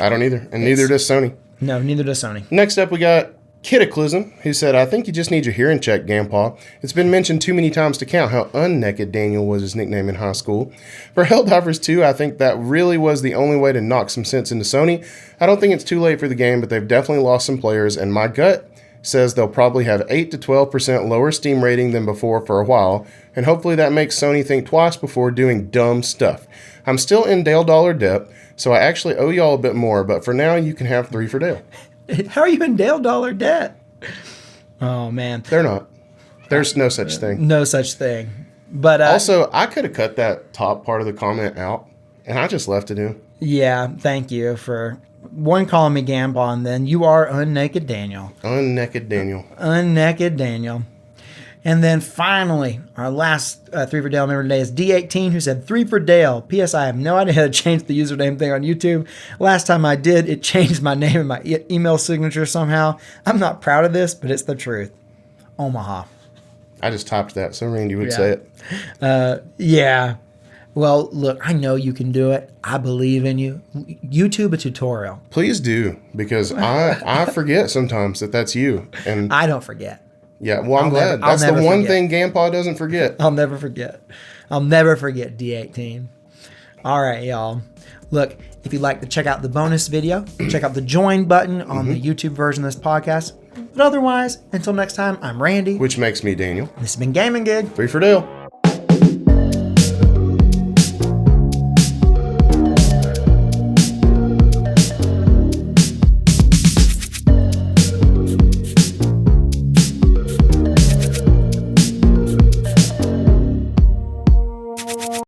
I don't either, and neither does Sony. No, neither does Sony. Next up, we got Kitaclysm, who said, I think you just need your hearing check, Gampaw. It's been mentioned too many times to count how unnaked Daniel was his nickname in high school. For Helldivers 2, I think that really was the only way to knock some sense into Sony. I don't think it's too late for the game, but they've definitely lost some players, and my gut says they'll probably have 8 to 12% lower Steam rating than before for a while, and hopefully that makes Sony think twice before doing dumb stuff. I'm still in Dale Dollar debt, so I actually owe y'all a bit more, but for now you can have 3 for Dale. How are you in Dale Dollar debt? Oh, man. They're not. There's no such thing. No such thing. But also, I could have cut that top part of the comment out, and I just left it in. Yeah, thank you for calling me Gampaw, and then you are Unnaked Daniel. Unnaked Daniel. Unnaked Daniel. And then finally, our last 3 for Dale member today is D18, who said 3 for Dale. P.S. I have no idea how to change the username thing on YouTube. Last time I did, it changed my name and my email signature somehow. I'm not proud of this, but it's the truth. Omaha. I just typed that, so Randy would say it. Yeah. Well, look, I know you can do it. I believe in you. YouTube a tutorial. Please do, because I forget sometimes that's you. And I don't forget. Yeah, well, I'm glad. That's the one thing Gampaw doesn't forget. I'll never forget. I'll never forget D18. All right, y'all. Look, if you'd like to check out the bonus video, check out the join button on the YouTube version of this podcast. But otherwise, until next time, I'm Randy. Which makes me Daniel. This has been Gaming Gig. 3 for Dale.